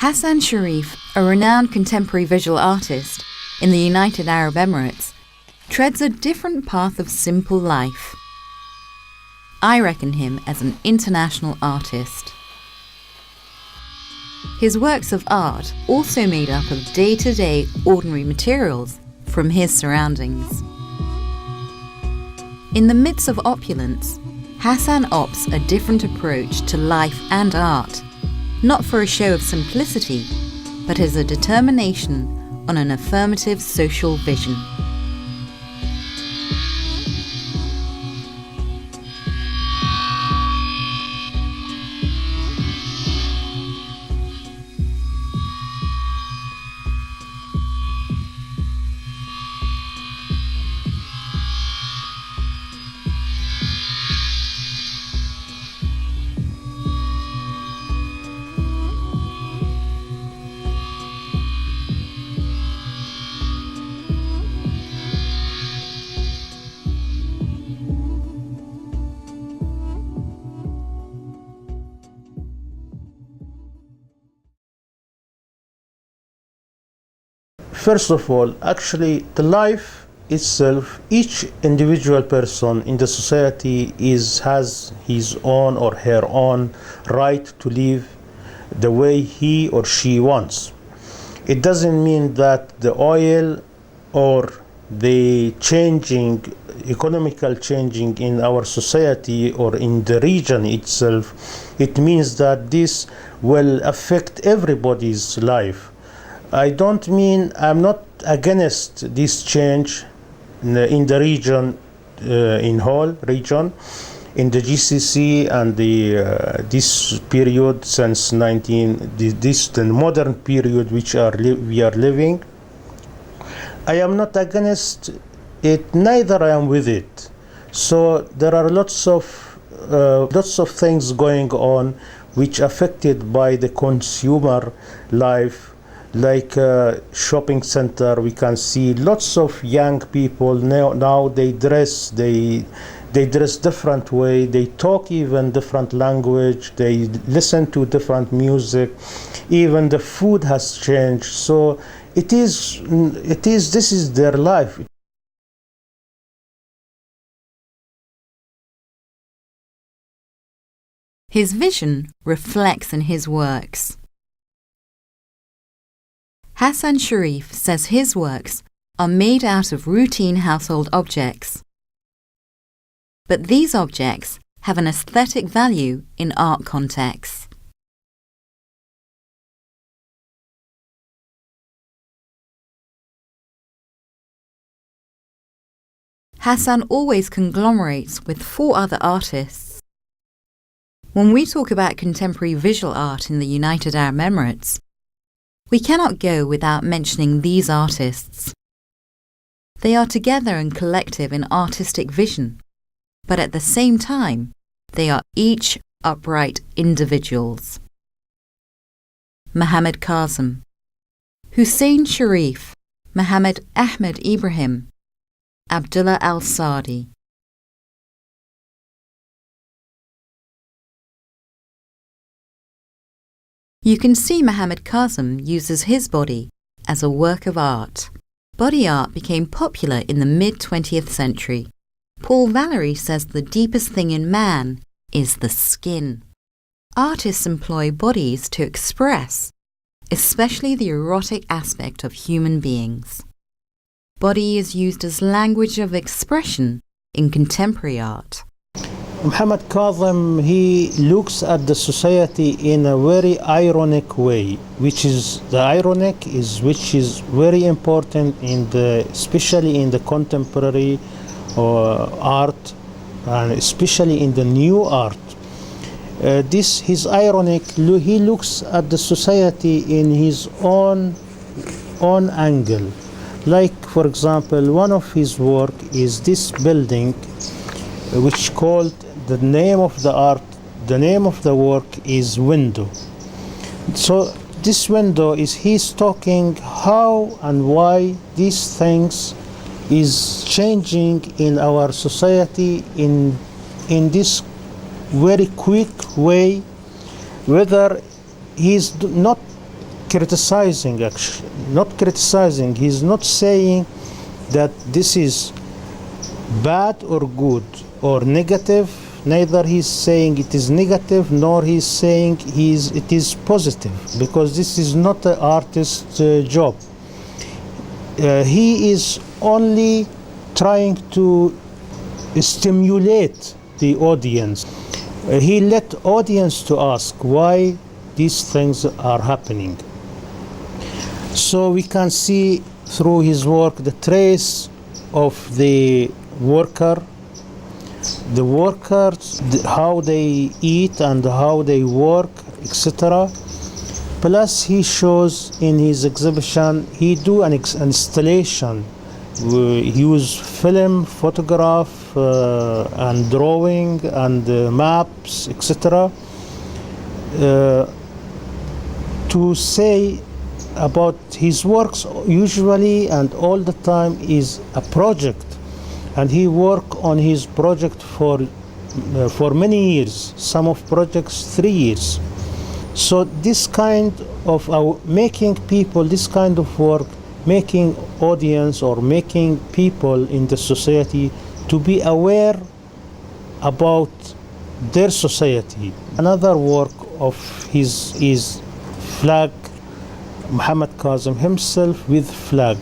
Hassan Sharif, a renowned contemporary visual artist in the United Arab Emirates, treads a different path of simple life. I reckon him as an international artist. His works of art also made up of day-to-day ordinary materials from his surroundings. In the midst of opulence, Hassan opts a different approach to life and art, not for a show of simplicity, but as a determination on an affirmative social vision. First of all, actually, the life itself, each individual person in the society has his own or her own right to live the way he or she wants. It doesn't mean that the oil or the economical changing in our society or in the region itself, it means that this will affect everybody's life. I'm not against this change in the region, in whole region, in the GCC and this period since the modern period which we are living. I am not against it, neither I am with it. So there are lots of things going on which affected by the consumer life. Like shopping center, we can see lots of young people now they dress different way, they talk even different language, they listen to different music, even the food has changed. So this is their life. His vision reflects in his works. Hassan Sharif says his works are made out of routine household objects. But these objects have an aesthetic value in art contexts. Hassan always conglomerates with 4 other artists. When we talk about contemporary visual art in the United Arab Emirates, we cannot go without mentioning these artists. They are together and collective in artistic vision, but at the same time, they are each upright individuals. Mohammed Kazem, Hussain Sharif, Mohammed Ahmed Ibrahim, Abdulla al-Sadi. You can see Mohammed Kazem uses his body as a work of art. Body art became popular in the mid-20th century. Paul Valery says the deepest thing in man is the skin. Artists employ bodies to express, especially the erotic aspect of human beings. Body is used as language of expression in contemporary art. Mohammed Kazem, he looks at the society in a very ironic way, which is very important especially in the contemporary art, and especially in the new art. He's ironic. He looks at the society in his own angle. Like, for example, one of his work is this building, which called the name of the work is Window. So this window he's talking how and why these things is changing in our society in this very quick way, whether he's not criticizing, actually. Not criticizing, he's not saying that this is bad or good or negative. Neither he's saying it is negative, nor he's saying it is positive, because this is not an artist's job. He is only trying to stimulate the audience. He let audience to ask why these things are happening. So we can see through his work the trace of the workers, how they eat and how they work, etc. Plus he shows in his exhibition, he do an installation. He use film, photograph, and drawing and maps, etc. To say about his works usually and all the time is a project, and he worked on his project for many years, some of projects 3 years. So this kind of making people, this kind of work, making audience or making people in the society to be aware about their society. Another work of his is flag, Mohammed Kazem himself with flag.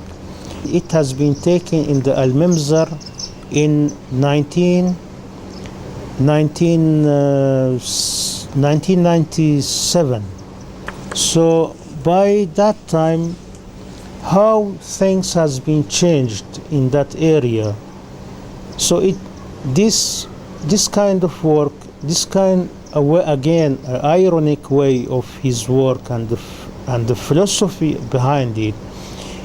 It has been taken in the Al-Mimzar in 1997. So by that time, how things has been changed in that area. So this kind of work, this kind again ironic way of his work and the philosophy behind it,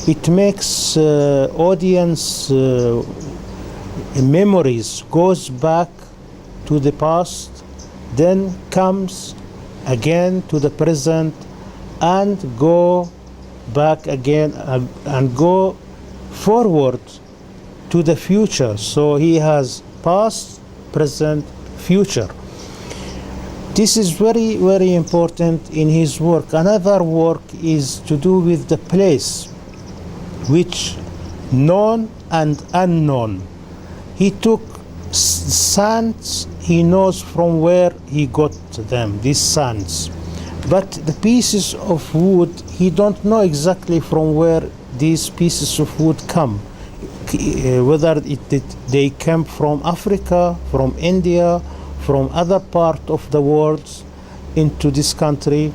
it makes audience memories goes back to the past, then comes again to the present, and go back again and go forward to the future. So he has past, present, future. This is very, very important in his work. Another work is to do with the place, which known and unknown. He took sands, he knows from where he got them, these sands. But the pieces of wood, he don't know exactly from where these pieces of wood come. Whether they came from Africa, from India, from other part of the world into this country,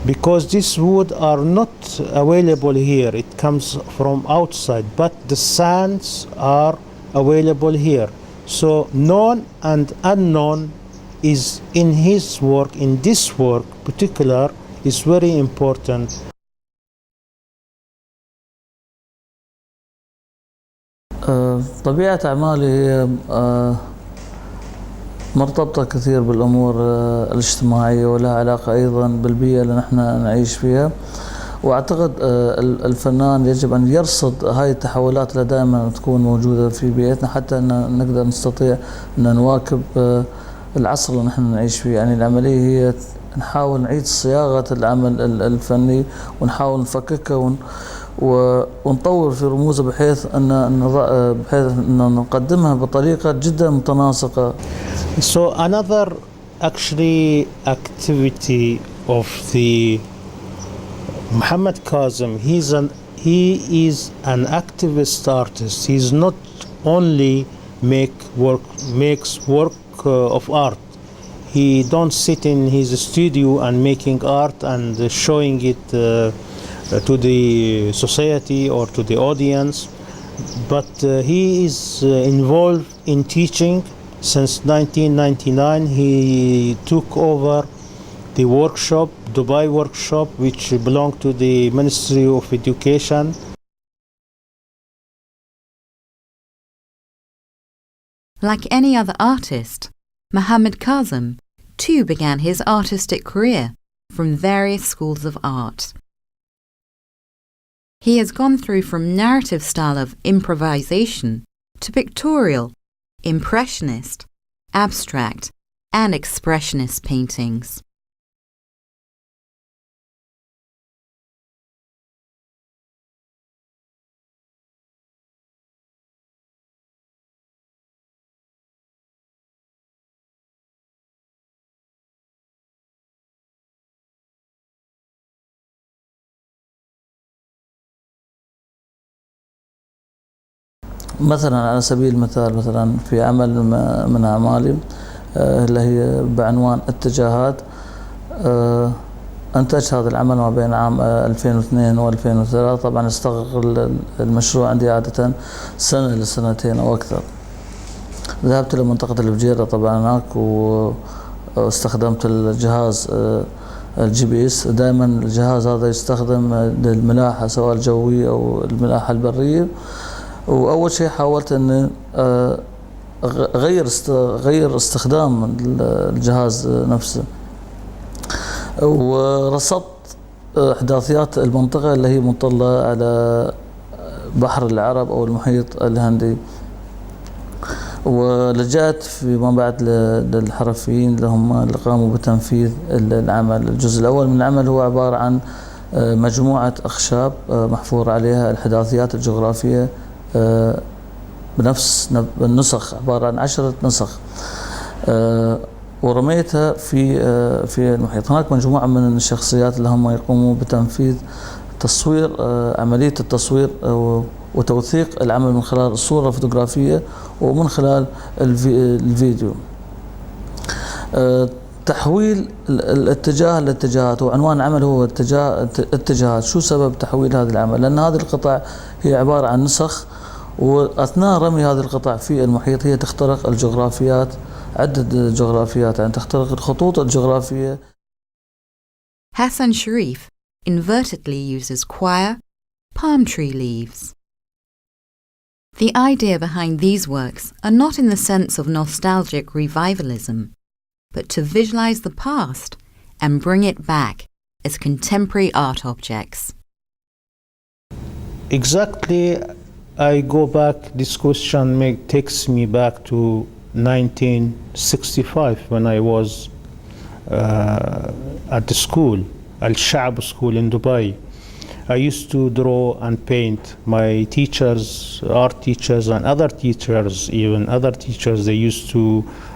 because these wood are not available here. It comes from outside, but the sands are available here. So known and unknown is in his work, in this work particular, is very important. طبيعة أعمالي هي مرتبطة كثير بالأمور الاجتماعية، ولها علاقة أيضا بالبيئة اللي نحن نعيش فيها. وأعتقد الفنان يجب أن يرصد هاي التحولات اللي دائما تكون موجودة في بيئتنا، حتى أن نقدر نستطيع أن نواكب العصر اللي نحن نعيش فيه. يعني العملية هي نحاول نعيد صياغة العمل الفني، ونحاول نفككه ونطور في رموزه بحيث أن نقدمها بطريقة جدا متناسقة. So another actually activity of the Mohammed Kazem, he is an activist artist. He's not only makes work of art. He don't sit in his studio and making art and showing it to the society or to the audience, but he is involved in teaching. Since 1999 he took over the workshop, Dubai workshop, which belonged to the Ministry of Education. Like any other artist, Mohammed Kazem too began his artistic career from various schools of art. He has gone through from narrative style of improvisation to pictorial, impressionist, abstract, and expressionist paintings. مثلا على سبيل المثال مثلا في عمل من أعمالي اللي هي بعنوان اتجاهات، أنتج هذا العمل ما بين عام 2002 و2003. طبعا استغرق المشروع عندي عادة سنة لسنتين أو أكثر. ذهبت لمنطقة الفجيرة طبعا هناك، واستخدمت الجهاز الGPS. دائما الجهاز هذا يستخدم للملاحة سواء الجوية أو الملاحة البرية. وأول شيء حاولت أن غير استخدام الجهاز نفسه، ورصدت إحداثيات المنطقة اللي هي مطلة على بحر العرب أو المحيط الهندي. ولجأت فيما بعد للحرفيين اللي هم اللي قاموا بتنفيذ العمل. الجزء الأول من العمل هو عبارة عن مجموعة أخشاب محفور عليها الإحداثيات الجغرافية بنفس النسخ، عبارة عن 10 نسخ، ورميتها في المحيط. هناك مجموعة من الشخصيات اللي هم يقوموا بتنفيذ تصوير، عملية التصوير وتوثيق العمل من خلال الصورة الفوتوغرافية ومن خلال الفيديو. تحويل الاتجاه لاتجاهات، وعنوان العمل هو اتجاهات. شو سبب تحويل هذا العمل؟ لأن هذه القطع هي عبارة عن نسخ، وأثناء رمي هذه القطع في المحيط هي تخترق الجغرافيات، عدة جغرافيات، يعني تخترق الخطوط الجغرافية. Hassan Sharif inadvertently uses choir palm tree leaves. The idea behind these works are not in the sense of nostalgic revivalism, but to visualize the past and bring it back as contemporary art objects. Exactly, I go back, this question takes me back to 1965 when I was at the school, Al-Sha'b School in Dubai. I used to draw and paint. My teachers, art teachers and other teachers, even other teachers, they used to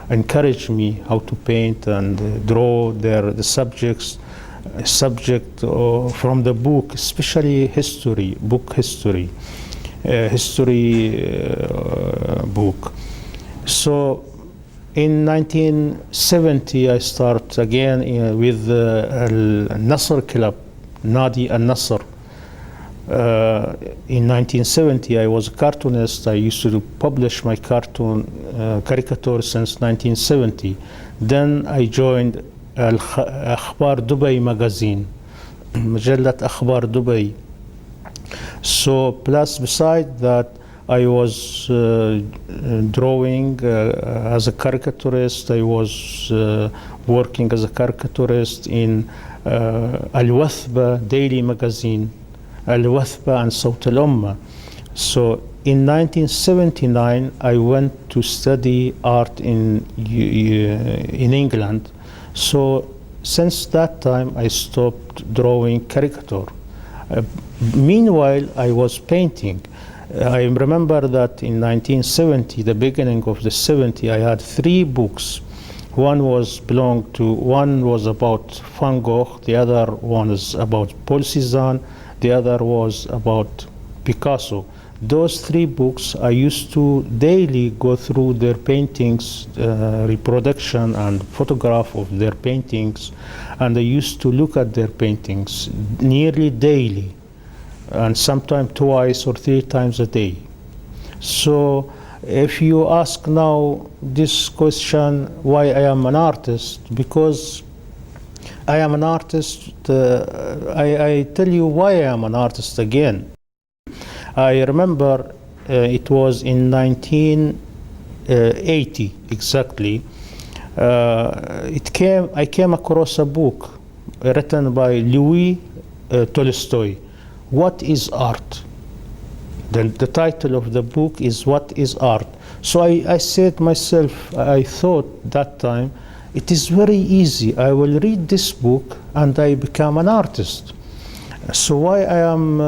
encourage me how to paint and draw the subject from the book, especially history book. So in 1970 I start again with Al-Nasr Club, Nadi Al-Nasr. In 1970 I was a cartoonist. I used to publish my caricature since 1970. Then I joined Akhbar Dubai magazine, Majallat Akhbar Dubai. So plus beside that I was drawing as a caricaturist. I was working as a caricaturist in Al-Wathba daily magazine, Al-Wathba and Sawt al-Ummah. So in 1979 I went to study art in England. So since that time I stopped drawing caricature. Meanwhile I was painting. I remember that in 1970, the beginning of the 70s, I had 3 books. One was about Van Gogh, the other one is about Paul Cézanne, the other was about Picasso. Those 3 books I used to daily go through their paintings, reproduction and photograph of their paintings, and I used to look at their paintings nearly daily, and sometimes 2 or 3 times a day. So if you ask now this question, why I am an artist, because I am an artist, I tell you why I am an artist again. I remember it was in 1980 exactly. I came across a book written by Louis Tolstoy. What is art? The title of the book is What is Art? So I said myself, I thought that time, it is very easy. I will read this book and I become an artist. So why I am,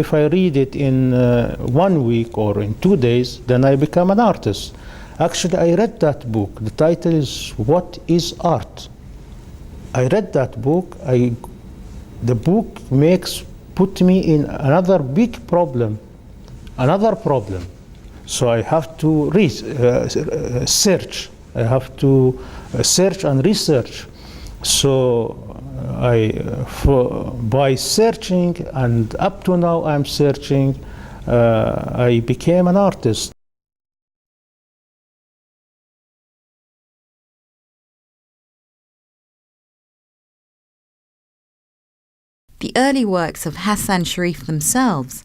if I read it in 1 week or in 2 days, then I become an artist. Actually, I read that book. The title is What is Art? I read that book. The book put me in another big problem. another problem. So I have to search. I have to search and research. So by searching, and up to now I'm searching, I became an artist. The early works of Hassan Sharif themselves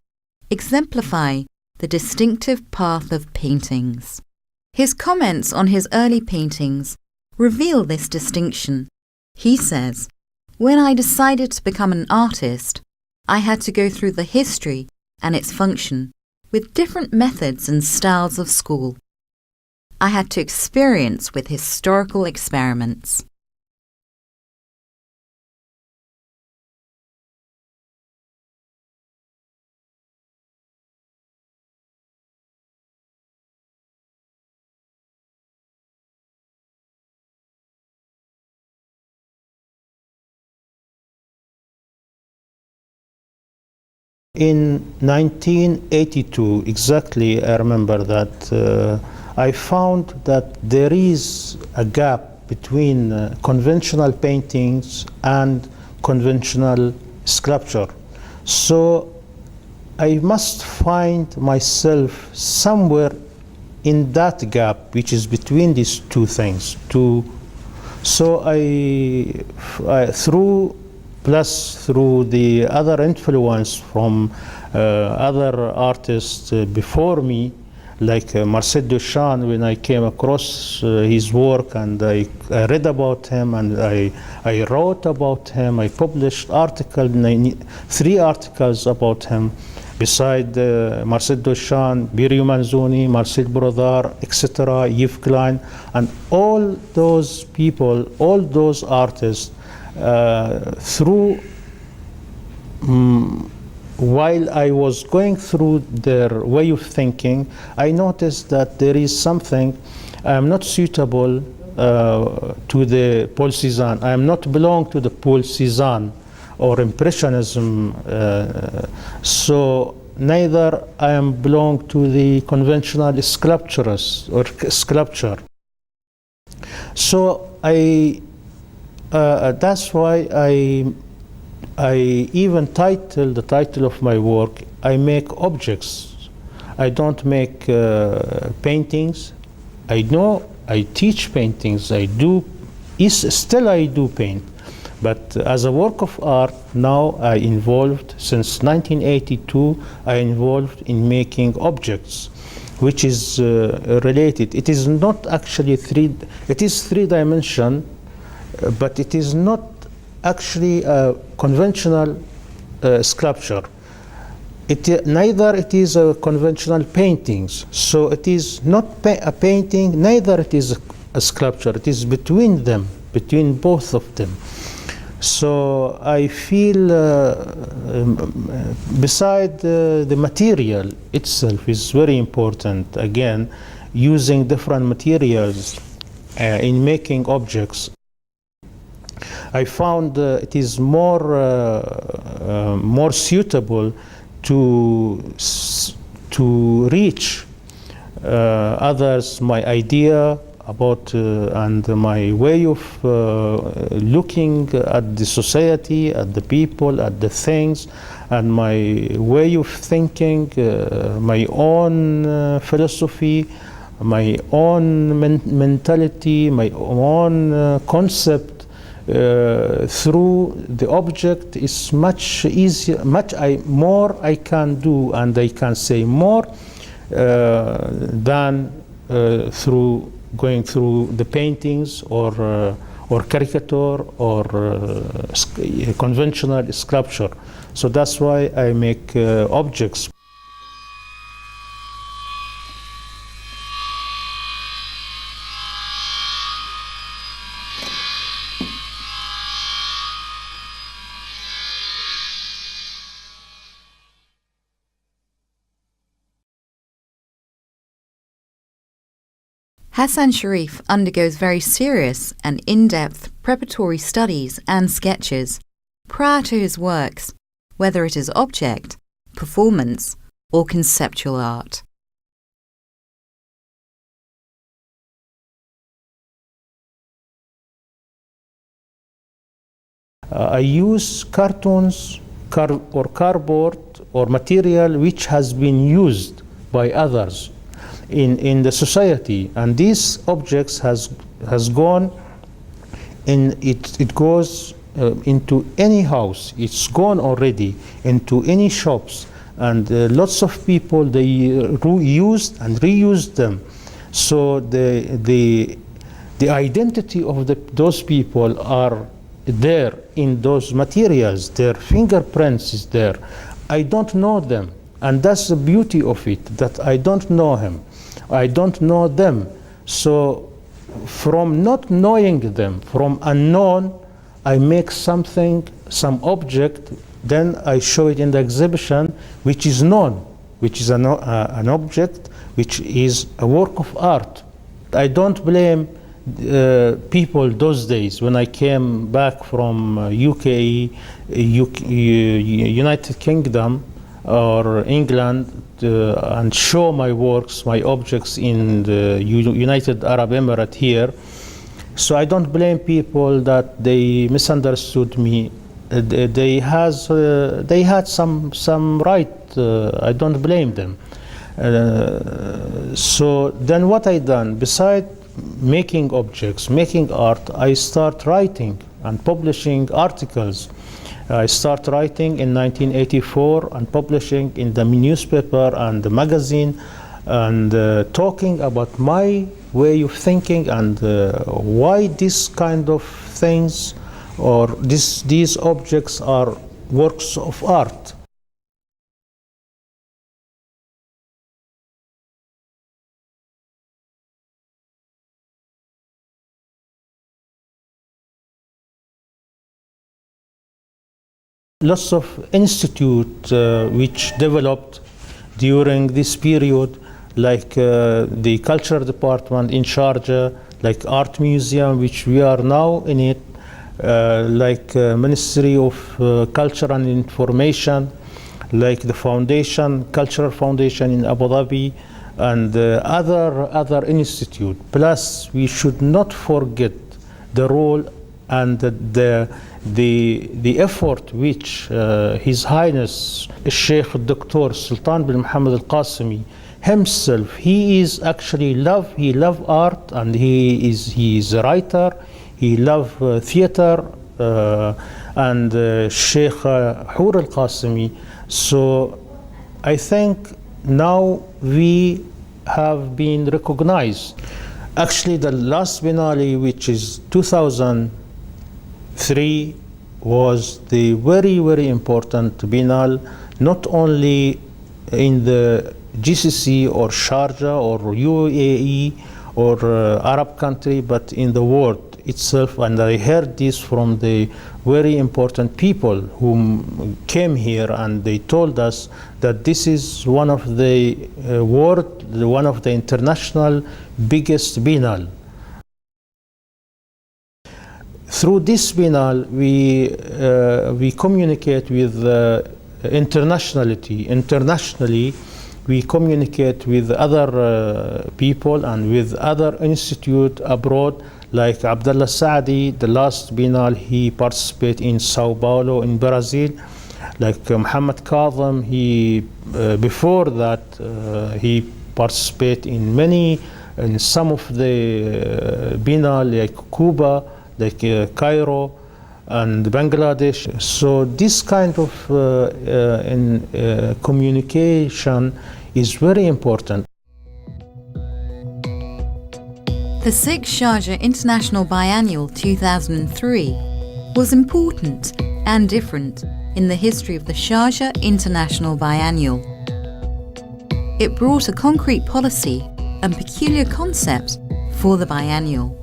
exemplify the distinctive path of paintings. His comments on his early paintings reveal this distinction. He says, "When I decided to become an artist, I had to go through the history and its function with different methods and styles of school. I had to experience with historical experiments." In 1982, exactly, I remember that I found that there is a gap between conventional paintings and conventional sculpture. So I must find myself somewhere in that gap, which is between these two things. So I through the other influence from other artists before me, like Marcel Duchamp, when I came across his work and I read about him and I wrote about him, I published 3 articles about him, beside Marcel Duchamp, Birio Manzoni, Marcel Brodar, etc., Yves Klein, and all those people, all those artists, while I was going through their way of thinking, I noticed that there is something I am not suitable to the Paul Cézanne. I am not belong to the Paul Cézanne or Impressionism. So neither I am belong to the conventional sculptures or sculpture. So that's why I even the title of my work, I make objects. I don't make paintings. I know I teach paintings. I do paint. But as a work of art, now I involved, since 1982, I involved in making objects, which is related. It is not actually it is 3-dimension, but it is not actually a conventional sculpture. Neither it is a conventional paintings. So it is not a painting, neither it is a sculpture. It is between them, between both of them. So I feel, beside the material itself is very important. Again, using different materials in making objects, I found it is more suitable to reach others, my idea about and my way of looking at the society, at the people, at the things, and my way of thinking, my own philosophy, my own mentality, my own concept through the object is much easier, more I can do, and I can say more than through going through the paintings or caricature or conventional sculpture. So that's why I make objects. Hassan Sharif undergoes very serious and in-depth preparatory studies and sketches prior to his works, whether it is object, performance, or conceptual art. I use cartoons or cardboard or material which has been used by others in the society, and these objects has gone in, it goes into any house. It's gone already into any shops, and lots of people, they used and reused them. So the identity of those people are there in those materials. Their fingerprints is there. I don't know them, and that's the beauty of it, that I don't know him, I don't know them. So from not knowing them, from unknown, I make something, some object, then I show it in the exhibition, which is known, which is an object, which is a work of art. I don't blame people those days when I came back from UK, United Kingdom or England and show my works, my objects in the United Arab Emirates here. So I don't blame people that they misunderstood me. They had some right. I don't blame them. So then what I done, besides making objects, making art, I start writing and publishing articles. I start writing in 1984 and publishing in the newspaper and the magazine, and talking about my way of thinking and why this kind of things or these objects are works of art. Lots of institutes which developed during this period, like the culture department in Sharjah, like art museum, which we are now in it, like Ministry of Culture and Information, like the foundation, Cultural Foundation in Abu Dhabi, and other institute. Plus, we should not forget the role and the effort which His Highness Sheikh Dr. Sultan bin Mohammed Al-Qasimi himself, he love art, and he is a writer, he love theater, and Sheikh Hur Al-Qasimi. So I think now we have been recognized. Actually, the last Biennale, which is 2003, was the very, very important Biennale, not only in the GCC or Sharjah or UAE or Arab country, but in the world itself. And I heard this from the very important people who came here, and they told us that this is one of the one of the international biggest Biennale. Through this Biennale, we communicate with internationally, we communicate with other people and with other institutes abroad, like Abdulla Saadi. The last Biennale, he participated in Sao Paulo in Brazil. Like Mohammed Kazem, he before that he participated in some of the Biennale, like Cuba, like Cairo and Bangladesh. So this kind of communication is very important. The 6th Sharjah International Biennial 2003 was important and different in the history of the Sharjah International Biennial. It brought a concrete policy and peculiar concept for the biennial.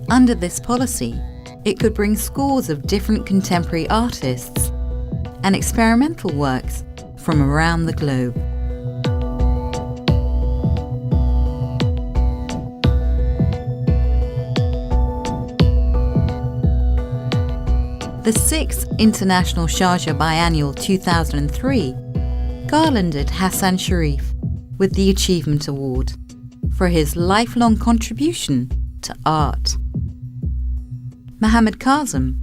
Under this policy, it could bring scores of different contemporary artists and experimental works from around the globe. The 6th International Sharjah Biennial 2003 garlanded Hassan Sharif with the Achievement Award for his lifelong contribution to art. Mohammed Kazem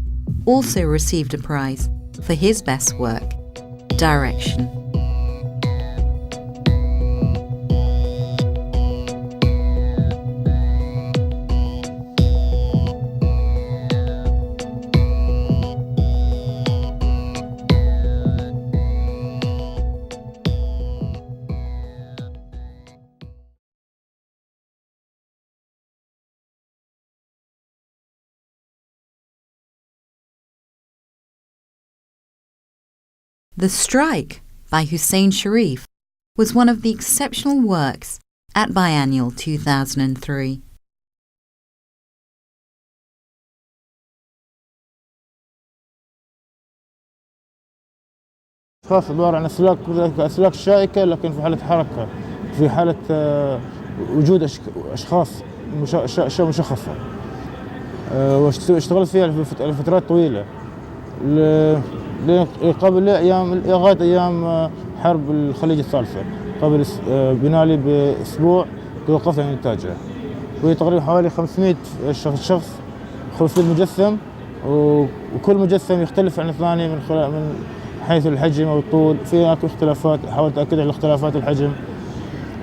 also received a prize for his best work, direction. The Strike by Hussain Sharif was one of the exceptional works at Biennial 2003. خاص عبارة عن أسلاك شائكة، لكن في حالة حركة، في حالة وجود أشخاص أشياء مشخصة، واشتغلت فيها لفترات طويلة قبل لغاية أيام حرب الخليج الثالثة. قبل بنالي بأسبوع توقفنا عن إنتاجها، وهي تقريبا حوالي 500 شخص، 500 مجسم، وكل مجسم يختلف عن الثاني من حيث الحجم أو الطول. في اختلافات، حاولت أأكد على اختلافات الحجم،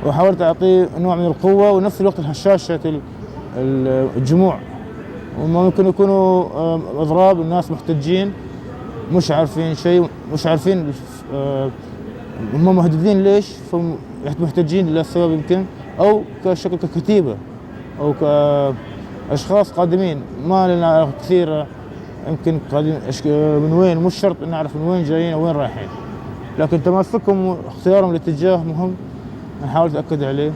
وحاولت أعطيه نوع من القوة ونفس الوقت هشاشة الجموع. وما ممكن يكونوا أضراب، الناس محتجين مش عارفين شيء، مش عارفين هم مهددين ليش، محتجين للسبب يمكن، أو كشكل ككتيبة أو كأشخاص قادمين ما لنا كثير، يمكن قادمين من وين، مش شرط نعرف من وين جايين أو وين رايحين، لكن تماسكهم واختيارهم الاتجاه مهم، نحاول نتأكد عليه.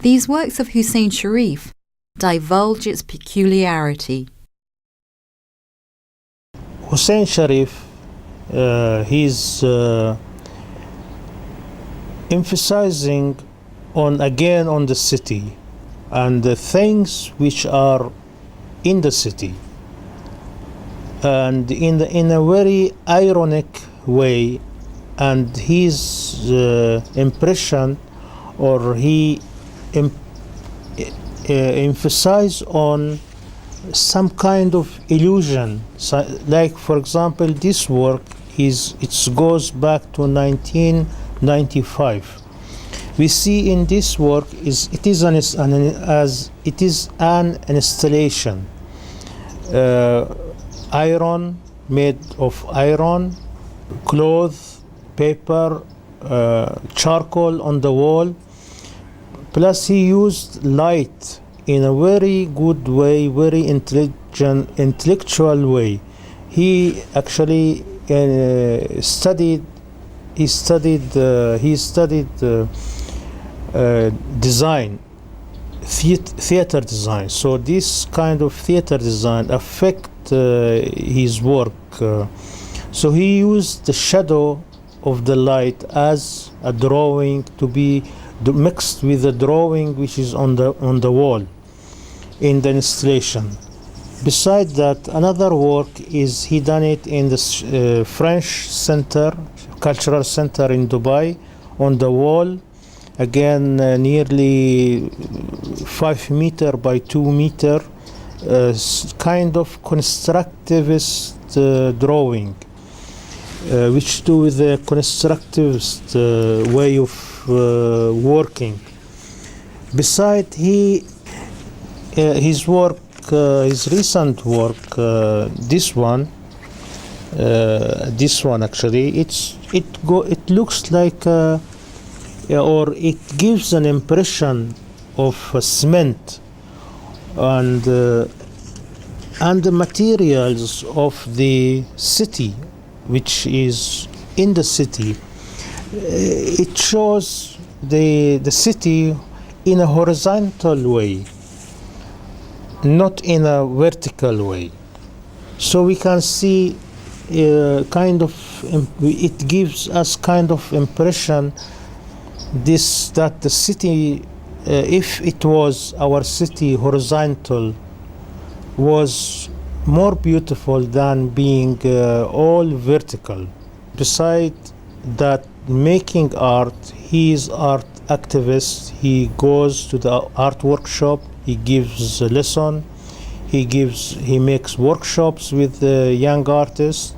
These works of Hussain Sharif divulge its peculiarity. Hussain Sharif, he's emphasizing on the city and the things which are in the city, and in a very ironic way, and his impression, or he emphasize on some kind of illusion. So, like for example, this work it goes back to 1995. We see in this work it is an installation, iron, made of iron, cloth, paper, charcoal on the wall. Plus he used light in a very good way, very intellectual way. He actually studied design, theater design. So this kind of theater design affect his work. So he used the shadow of the light as a drawing to be mixed with the drawing which is on the wall in the installation. Besides that, another work is he done it in the French Center, Cultural Center in Dubai, on the wall, again nearly 5 meter by 2 meter, kind of constructivist drawing, which do with the constructivist way of working. Besides, his work, his recent work, this one actually, it looks like, or it gives an impression of cement, and the materials of the city, which is in the city. It shows the city in a horizontal way, not in a vertical way. So we can see it gives us kind of impression that the city if it was our city horizontal was more beautiful than being all vertical. Besides that, making art, he is art activist. He goes to the art workshop, he gives a lesson, he makes workshops with young artists.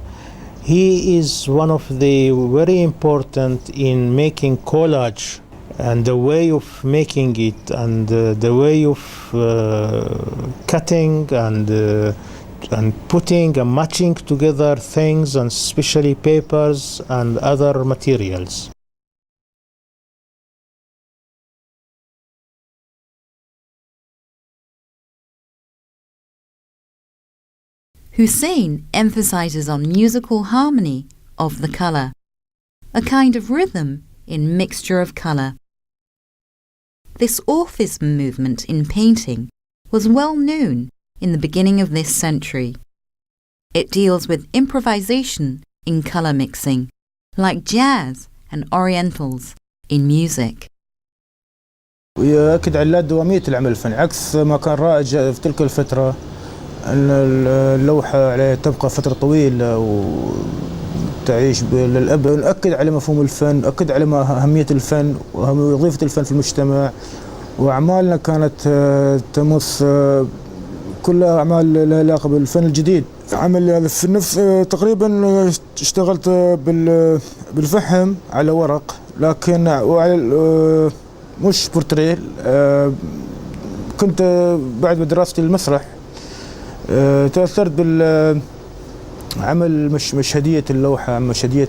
He is one of the very important in making collage and the way of making it and the way of cutting and putting and matching together things, and especially papers and other materials. Hussain emphasizes on musical harmony of the color, a kind of rhythm in mixture of color. This orphism movement in painting was well known in the beginning of this century. It deals with improvisation in color mixing, like jazz and orientals in music. ويؤكد على دوامية العمل الفني عكس ما كان رائج في تلك الفترة، أن اللوحة عليها تبقى فترة طويلة وتعيش للأبد. نؤكد على مفهوم الفن، نؤكد على أهمية الفن ووظيفة الفن في المجتمع، وأعمالنا كانت تمس كلها أعمال لها علاقة بالفن الجديد. عمل في النفس تقريبا اشتغلت بالفحم على ورق، لكن وعلى مش بورتريه. كنت بعد دراستي للمسرح تأثرت بالعمل مشهدية اللوحة، مشهدية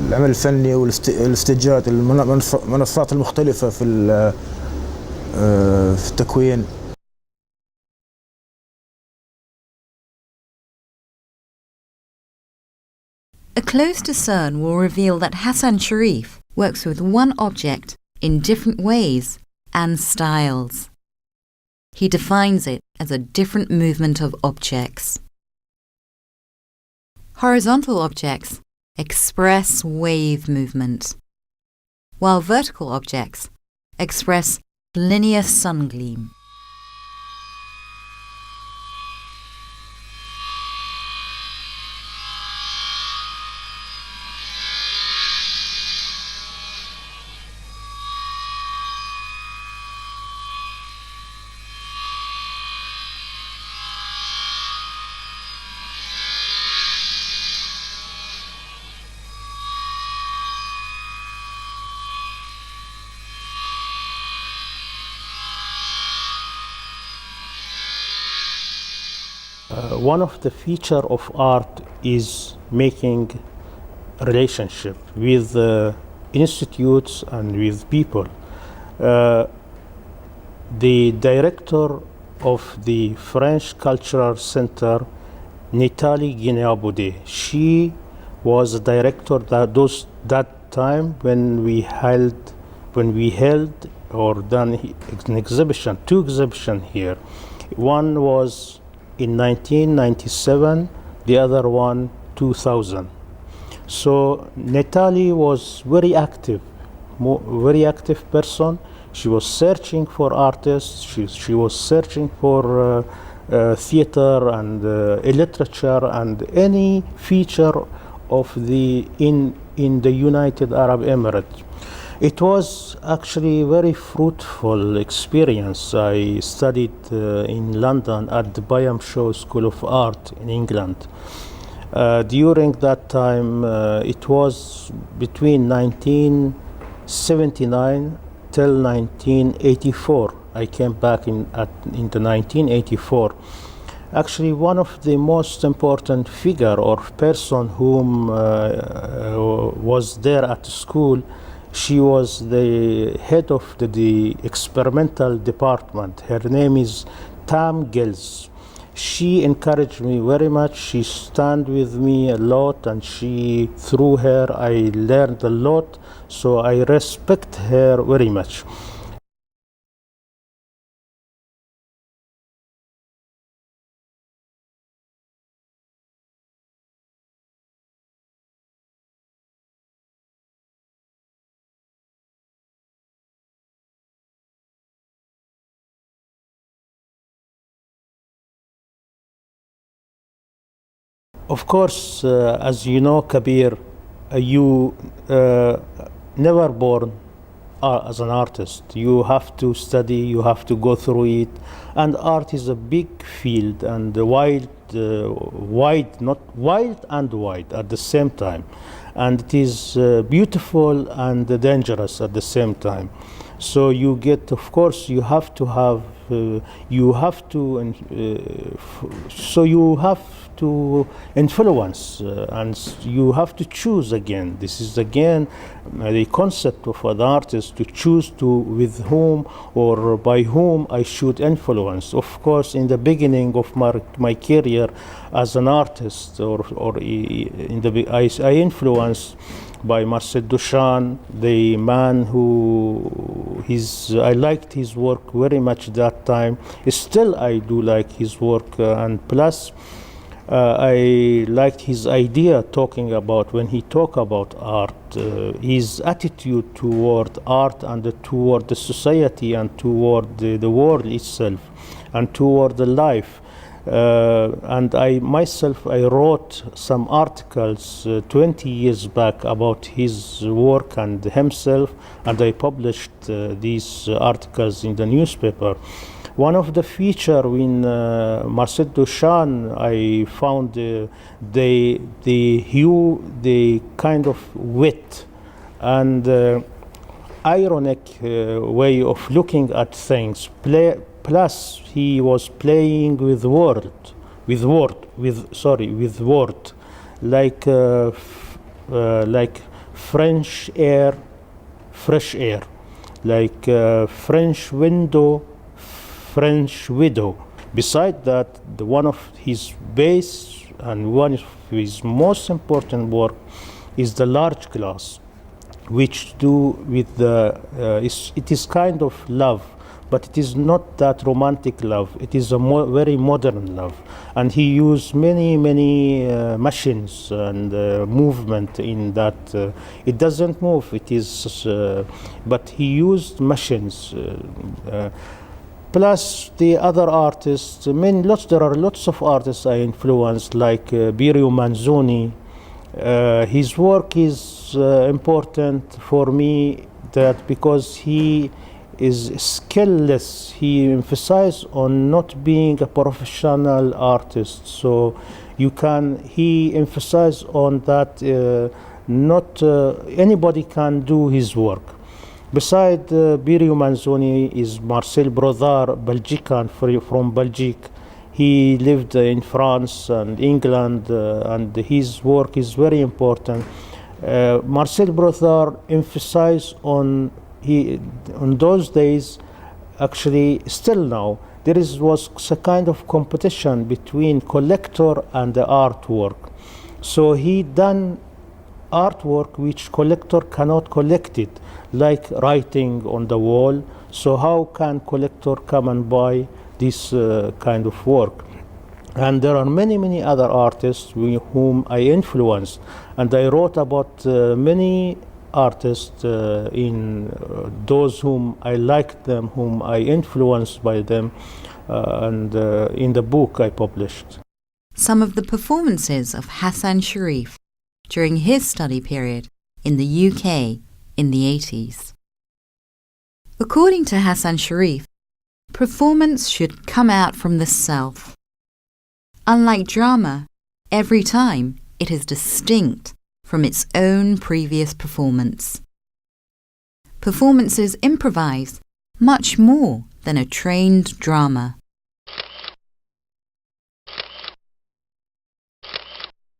العمل الفني والاستجات، المنصات المختلفة في التكوين. A close discern will reveal that Hassan Sharif works with one object in different ways and styles. He defines it as a different movement of objects. Horizontal objects express wave movement, while vertical objects express linear sungleam. One of the features of art is making relationship with institutes and with people. The director of the French Cultural Center, Nathalie Abu Dhabi, she was the director that time when we held or done an exhibition, two exhibitions here. One was in 1997, the other one 2000. So Nathalie was very active person. She was searching for artists. She was searching for theater and literature and any feature of in the United Arab Emirates. It was actually a very fruitful experience. I studied in London at the Byam Shaw School of Art in England. During that time, it was between 1979 till 1984. I came back in the 1984. Actually, one of the most important figure or person whom was there at school, she was the head of the experimental department. Her name is Tam Gills. She encouraged me very much. She stand with me a lot, and through her I learned a lot. So I respect her very much. Of course, as you know, Kabir, you never born as an artist. You have to study, you have to go through it, and art is a big field and wide, not wild and wide at the same time, and it is beautiful and dangerous at the same time. So you get, of course, you have to have, so you have to influence, and you have to choose again. This is again the concept of an artist, to choose to with whom or by whom I should influence. Of course, in the beginning of my career as an artist, I influenced by Marcel Duchamp, the man who I liked his work very much that time. Still, I do like his work, and plus, I liked his idea talking about, when he talk about art, his attitude toward art and toward the society and toward the world itself and toward the life. And I myself, I wrote some articles 20 years back about his work and himself, and I published these articles in the newspaper. One of the feature in Marcel Duchamp, I found the kind of wit and ironic way of looking at things. Plus, he was playing with word, like French air, fresh air, like French window, French widow. Beside that, one of his base and one of his most important work is the large glass, which do with it is kind of love, but it is not that romantic love. It is a very modern love, and he used many machines and movement in that. It doesn't move. It is, but he used machines. Plus the other artists. There are lots of artists I influenced, like Birio Manzoni. His work is important for me, that because he is skillless. He emphasized on not being a professional artist. So he emphasized on that not anybody can do his work. Beside Birio Manzoni is Marcel Brodar, Belgican from Belgique. He lived in France and England, and his work is very important. Marcel Brodar emphasized on those days, actually still now, was a kind of competition between collector and the artwork. So he done artwork which collector cannot collect it, like writing on the wall. So how can collector come and buy this kind of work? And there are many other artists whom I influenced, and I wrote about many artists in those whom I liked them, whom I influenced by them, and in the book I published. Some of the performances of Hassan Sharif during his study period in the UK in the 80s. According to Hassan Sharif, performance should come out from the self. Unlike drama, every time it is distinct from its own previous performance. Performances improvise much more than a trained drama.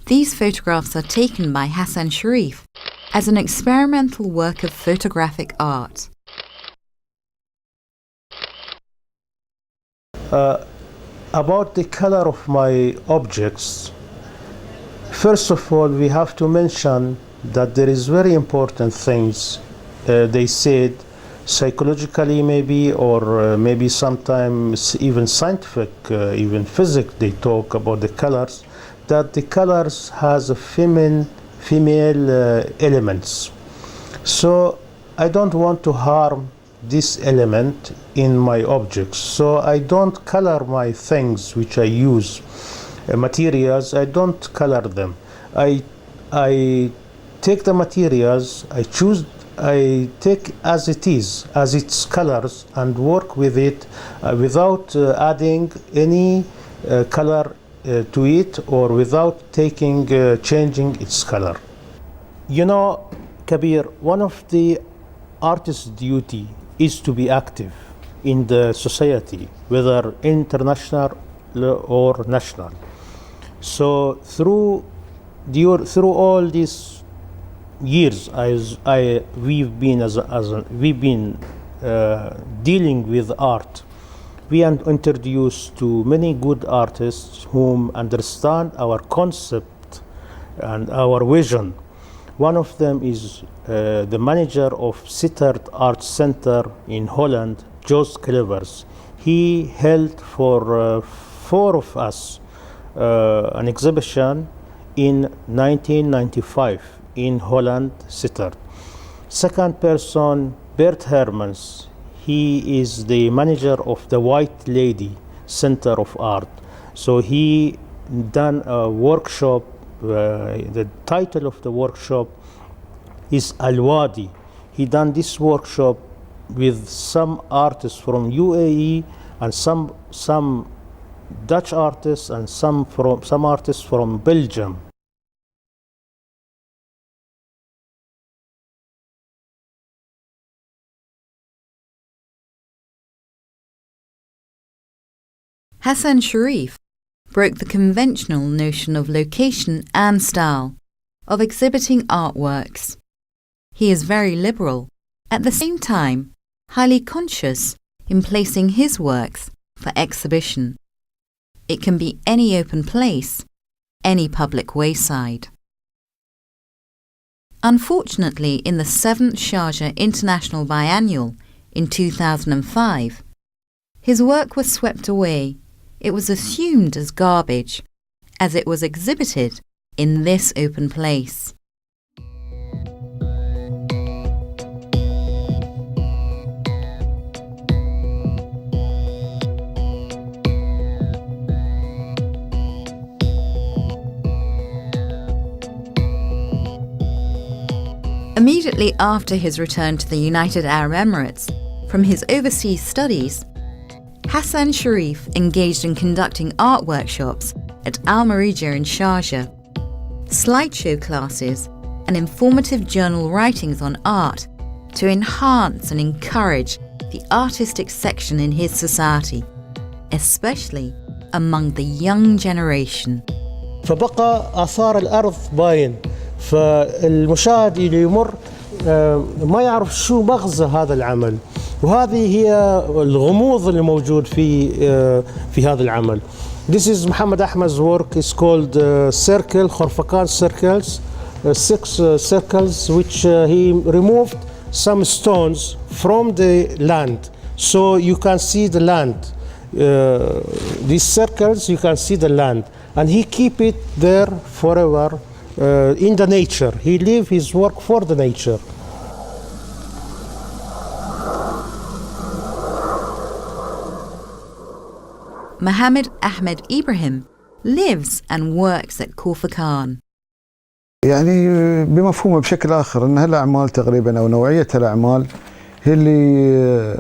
These photographs are taken by Hassan Sharif as an experimental work of photographic art. About the color of my objects, first of all, we have to mention that there is very important things they said psychologically maybe, or maybe sometimes even scientific, even physics, they talk about the colors, that the colors has a female elements. So I don't want to harm this element in my objects, so I don't color my things which I use. materials, I don't color them. I take the materials, I take as it is, as its colors, and work with it without adding any color to it, or without changing its color. You know, Kabir, one of the artist's duty is to be active in the society, whether international or national. So through all these years, we've been dealing with art. We are introduced to many good artists whom understand our concept and our vision. One of them is the manager of Sittard Art Center in Holland, Jos Clevers. He held for 4 of us an exhibition in 1995 in Holland, Sittard. Second person, Bert Hermans. He is the manager of the White Lady Center of Art. So he done a workshop. The title of the workshop is Al-Wadi. He done this workshop with some artists from UAE and some Dutch artists and some artists from Belgium. Hassan Sharif broke the conventional notion of location and style of exhibiting artworks. He is very liberal, at the same time highly conscious in placing his works for exhibition. It can be any open place, any public wayside. Unfortunately, in the 7th Sharjah International Biennial in 2005, his work was swept away. It was assumed as garbage, as it was exhibited in this open place. Immediately after his return to the United Arab Emirates from his overseas studies, Hassan Sharif engaged in conducting art workshops at Al Marija in Sharjah, slideshow classes, and informative journal writings on art to enhance and encourage the artistic section in his society, especially among the young generation. فبقى آثار الأرض باين، فالمشاهد اللي يمر ما يعرف شو مغزى هذا العمل، وهذه هي الغموض اللي موجود في هذا العمل. This is Mohammed Ahmed's work. It's called Circle, Khorfakan Circles, 6 circles which he removed some stones from the land, so you can see the land. These circles, you can see the land, and he keep it there forever in the nature. He leave his work for the nature. Mohammed Ahmed Ibrahim lives and works at Khorfakan. يعني بمفهومه بشكل آخر أن هالأعمال تقريبا أو نوعية هالأعمال هي اللي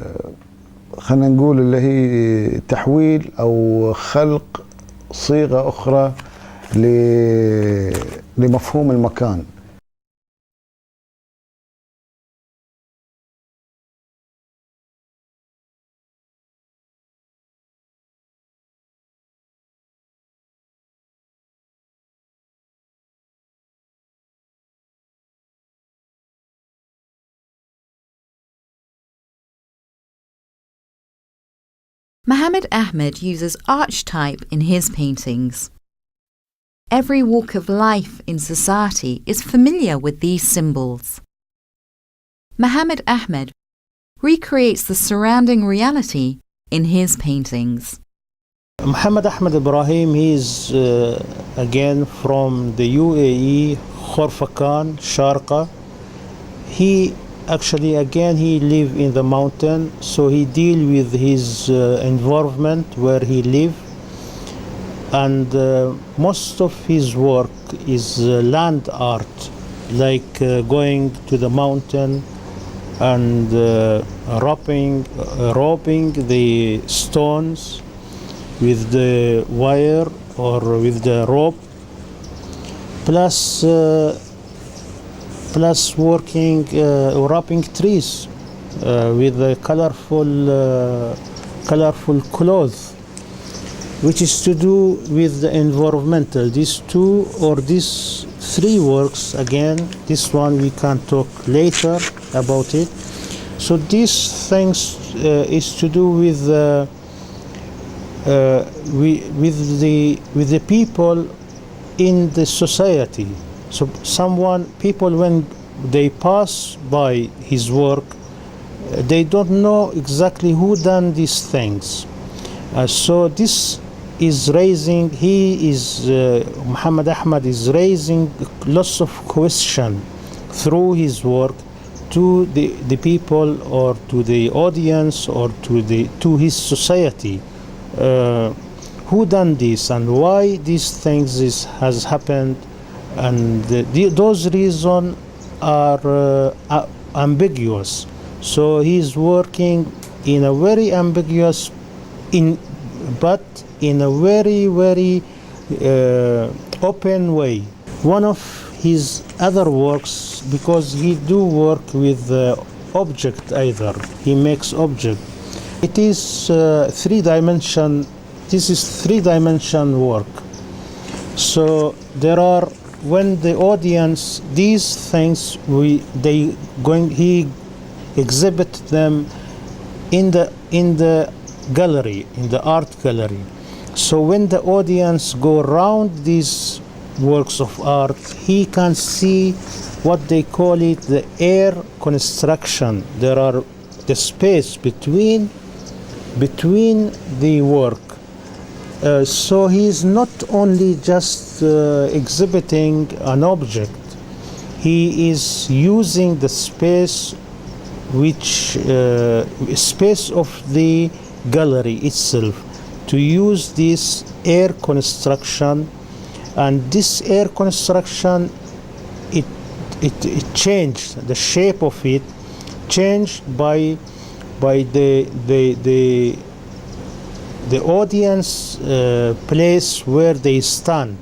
خلينا نقول اللي هي تحويل أو خلق صيغة أخرى لمفهوم المكان. Mohammed Ahmed uses archetype in his paintings. Every walk of life in society is familiar with these symbols. Mohammed Ahmed recreates the surrounding reality in his paintings. Mohammed Ahmed Ibrahim, he is again from the UAE, Khorfakan, Sharqa. He actually again he live in the mountain, so he deal with his environment where he live. and most of his work is land art, like going to the mountain and roping the stones with the wire or with the rope, plus working wrapping trees with a colorful cloth, which is to do with the environmental. These two or these three works, again, this one we can talk later about it. So these things is to do with the people in the society. So people when they pass by his work, they don't know exactly who done these things. So this is raising, Muhammad Ahmed is raising lots of questions through his work to the people or to the audience or to his society. Who done this and why these things has happened, and those reasons are ambiguous. So he's working in a very ambiguous, but in a very, very open way. One of his other works, because he do work with object either, he makes object. It is three-dimension. This is three-dimension work. So there are, when the audience, these things he exhibit them in the gallery, in the art gallery. So when the audience go around these works of art, he can see what they call it the air construction. There are the space between the work. So he is not only just exhibiting an object, he is using the space space of the gallery itself to use this air construction. And this air construction, it changed, the shape of it changed by the audience place where they stand,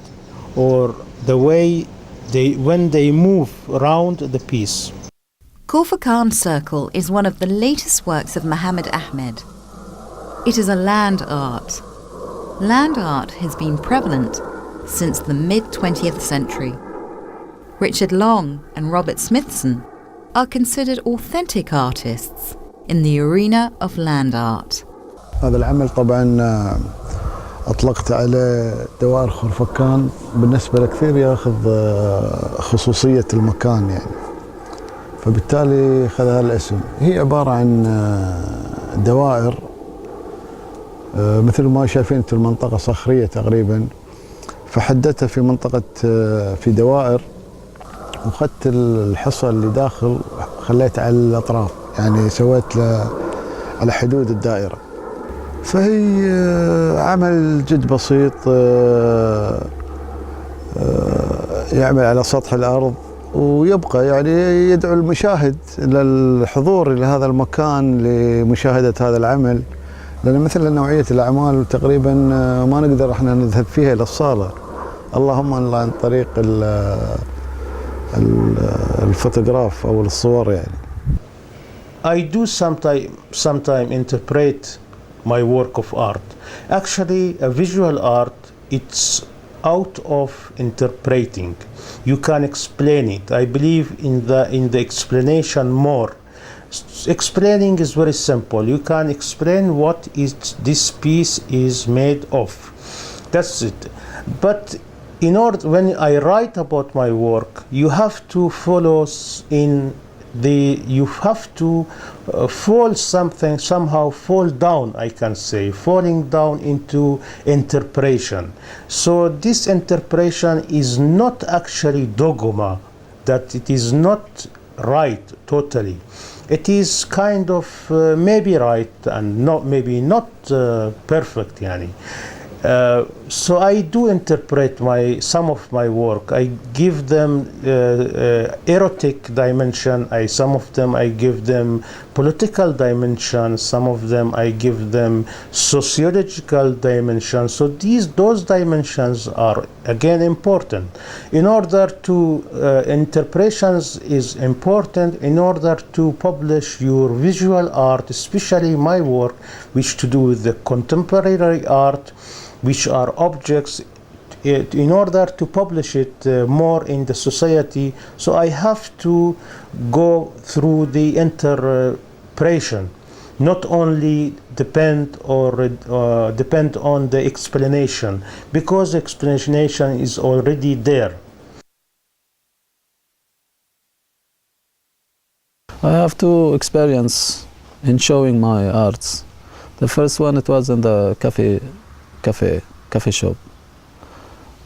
or the way when they move around the piece. Khafra Khan Circle is one of the latest works of Mohammed Ahmed. It is a land art. Land art has been prevalent since the mid-20th century. Richard Long and Robert Smithson are considered authentic artists in the arena of land art. هذا العمل طبعا أطلقت على دوائر خرفكان، بالنسبة لكثير ياخذ خصوصية المكان يعني، فبالتالي خذ هذا الاسم. هي عبارة عن دوائر مثل ما شايفين انتم، المنطقة صخرية تقريبا، فحددتها في منطقة في دوائر، وخدت الحصى اللي داخل خليتها على الأطراف، يعني سويت على حدود الدائرة. فهي عمل جد بسيط يعمل على سطح الأرض، ويبقى يعني يدعو المشاهد للحضور إلى هذا المكان لمشاهدة هذا العمل، لأن مثل نوعية الأعمال تقريبا ما نقدر احنا نذهب فيها إلى الصالة، اللهم عن طريق الفوتوغراف أو الصور يعني. I do sometime interpret my work of art. Actually, a visual art, it's out of interpreting. You can explain it. I believe in the explanation more. Explaining is very simple. You can explain what this piece is made of. That's it. But when I write about my work, you have to follow you have to fall down, I can say, falling down into interpretation. So this interpretation is not actually dogma, that it is not right totally. It is kind of maybe right and maybe not perfect, yani. So I do interpret some of my work. I give them erotic dimension. Some of them I give them political dimension. Some of them I give them sociological dimension. So those dimensions are again important. In order to interpretations is important in order to publish your visual art, especially my work, which to do with the contemporary art, which are objects, in order to publish it more in the society. So I have to go through the interpretation, not only depend on the explanation, because explanation is already there. I have two experience in showing my arts. The first one, it was in the cafe shop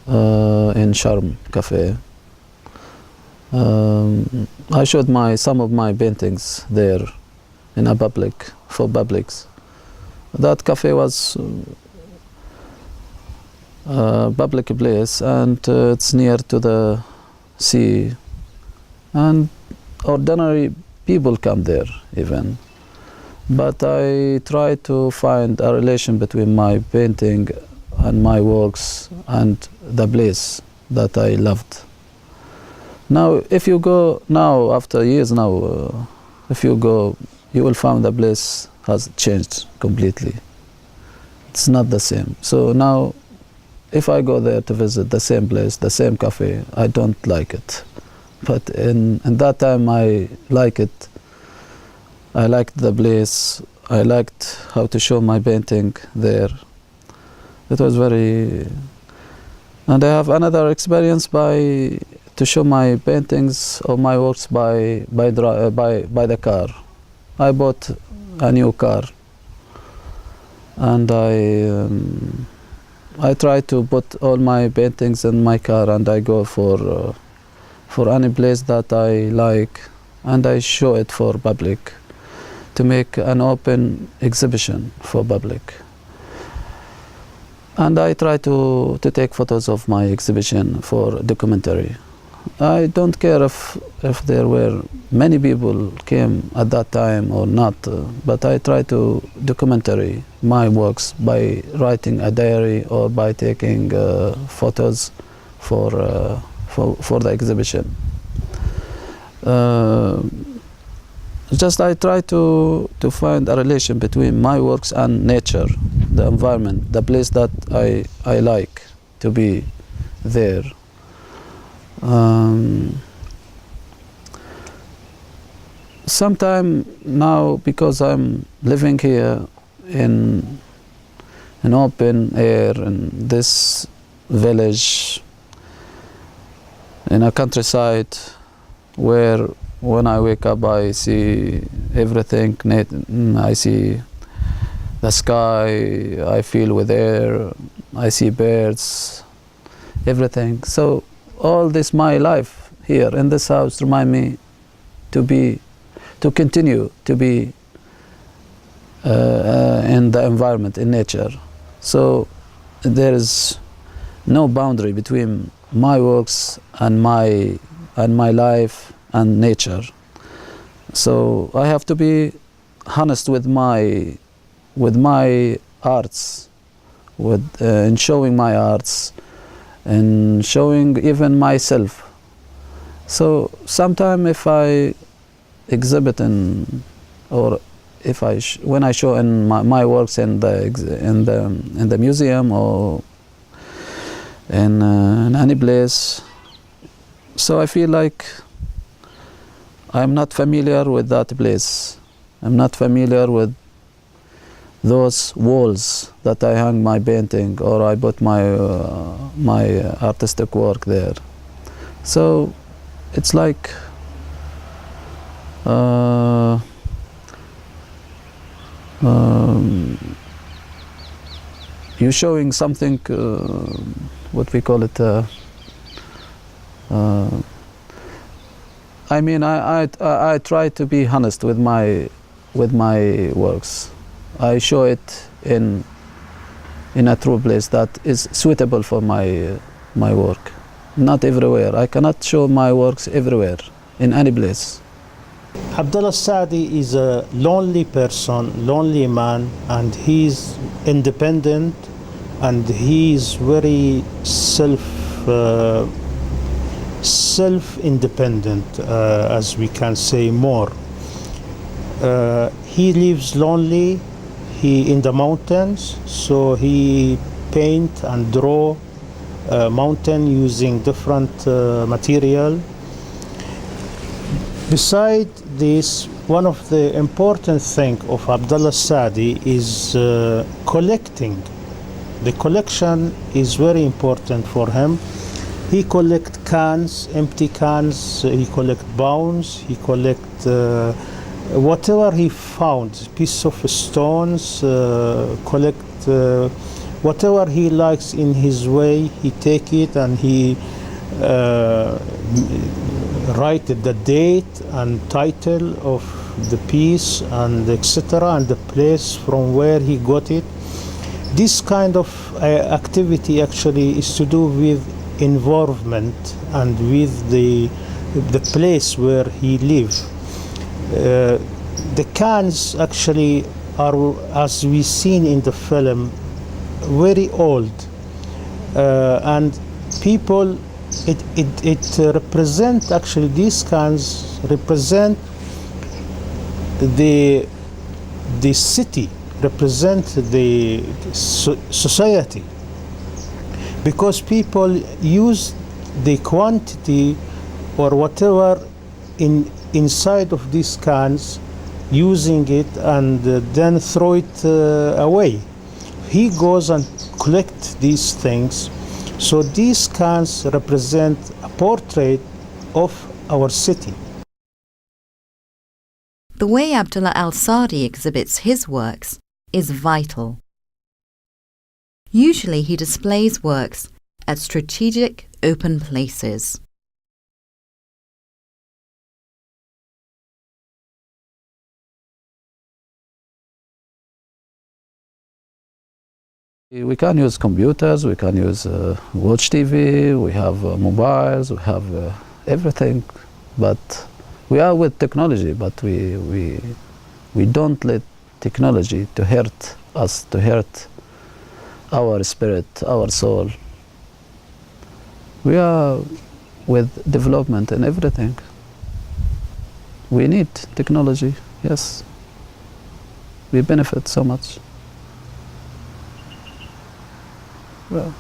in Sharm Cafe. I showed some of my paintings there in a for publics. That cafe was a public place, and it's near to the sea, and ordinary people come there even. But I try to find a relation between my painting and my works and the place that I loved. Now, if you go now, after years now, if you go, you will find the place has changed completely. It's not the same. So now, if I go there to visit the same place, the same cafe, I don't like it. But in that time, I like it. I liked the place. I liked how to show my painting there. It was very, and I have another experience to show my paintings or my works by the car. I bought a new car, and I try to put all my paintings in my car, and I go for any place that I like, and I show it for public, to make an open exhibition for public. And I try to take photos of my exhibition for documentary. I don't care if there were many people came at that time or not, but I try to documentary my works by writing a diary or by taking photos for the exhibition. Just I try to find a relation between my works and nature, the environment, the place that I like to be there. Sometime now, because I'm living here in open air in this village, in a countryside, where when I wake up I see everything, I see the sky, I feel with air, I see birds, everything. So all this my life here in this house remind me to continue to be in the environment, in nature. So there is no boundary between my works and my life and nature. So I have to be honest with my arts, in showing my arts, and showing even myself. So sometime if I exhibit or if when I show in my works in the museum or in any place, so I feel like I'm not familiar with that place. I'm not familiar with those walls that I hang my painting or I put my artistic work there. So it's like you're showing something, what we call it, I mean, I try to be honest with my works. I show it in in a true place that is suitable for my work. Not everywhere. I cannot show my works everywhere, in any place. Abdulla Saadi is a lonely person, lonely man, and he's independent, and he's very self-independent, as we can say more. He lives lonely. He in the mountains, so he paint and draw mountain using different material. Beside this, one of the important things of Abdulla Saadi is collecting. The collection is very important for him. He collect cans, empty cans, he collect bones, he collect whatever he found, piece of stones, collect whatever he likes in his way, he take it and he write the date and title of the piece and etc. and the place from where he got it. This kind of activity actually is to do with involvement and with the place where he lives. The cans actually are, as we seen in the film, very old, and people, it represent, actually these cans represent the city, represent the society, because people use the quantity or whatever inside of these cans, using it and then throw it away. He goes and collects these things. So these cans represent a portrait of our city. The way Abdulla al-Saadi exhibits his works is vital. Usually he displays works at strategic open places. We can use computers, we can use watch TV, we have mobiles, we have everything, but we are with technology, but we don't let technology to hurt us, to hurt our spirit, our soul. We are with development and everything. We need technology, yes. We benefit so much. Well.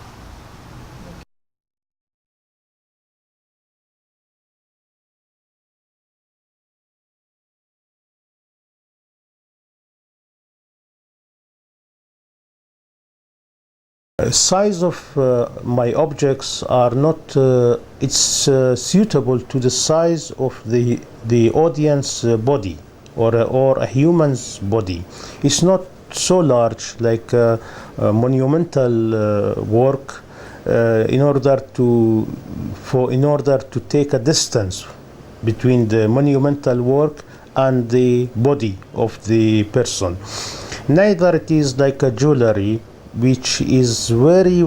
Size of my objects are not suitable to the size of the audience body or a human's body. It's not so large like monumental work in order to take a distance between the monumental work and the body of the person. Neither it is like a jewelry, which is very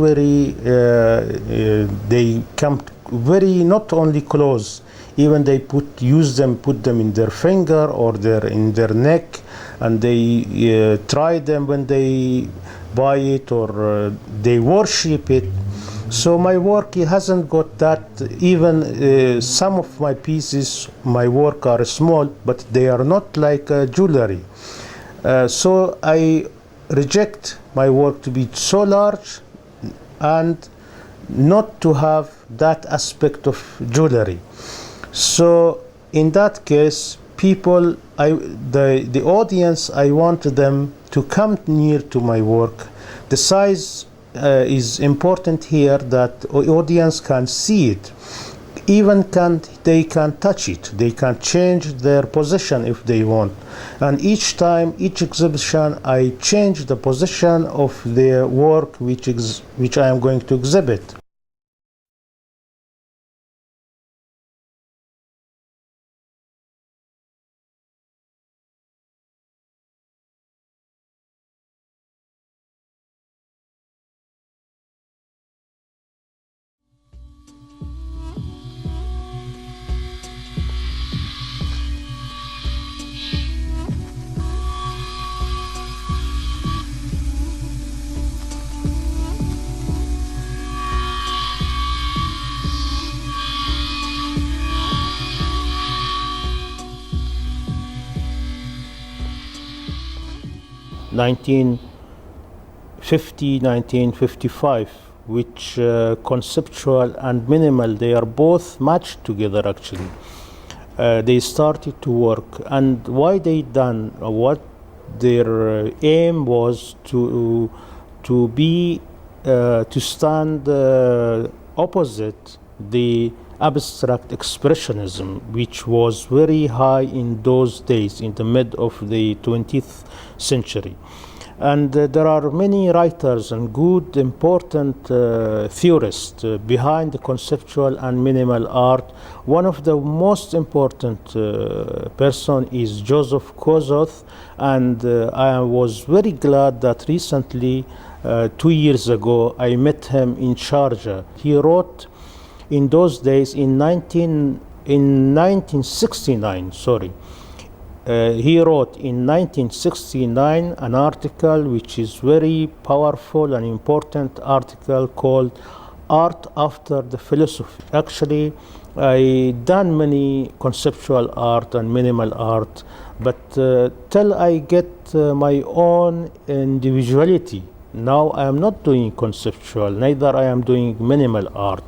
they come very not only close, even they put them in their finger or in their neck, and they try them when they buy it or they worship it. So my work, it hasn't got that. Even some of my pieces, my work are small, but they are not like jewelry. So I reject my work to be so large and not to have that aspect of jewelry. So in that case, people, the audience, I want them to come near to my work. The size is important here, that audience can see it. Even they can touch it, they can change their position if they want. And each time, each exhibition, I change the position of the work which I am going to exhibit. 1950, 1955, which conceptual and minimal, they are both matched together actually. They started to work, and why they done, what their aim was to stand opposite the abstract expressionism, which was very high in those days, in the mid of the 20th century. And there are many writers and good, important theorists behind the conceptual and minimal art. One of the most important person is Joseph Kozoth, and I was very glad that recently, 2 years ago, I met him in Sharjah. He wrote in those days, in 1969, he wrote in 1969 an article which is very powerful and important article called Art After the Philosophy. Actually, I done many conceptual art and minimal art, but till I get my own individuality, now I am not doing conceptual, neither I am doing minimal art.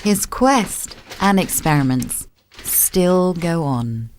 His quest and experiments still go on.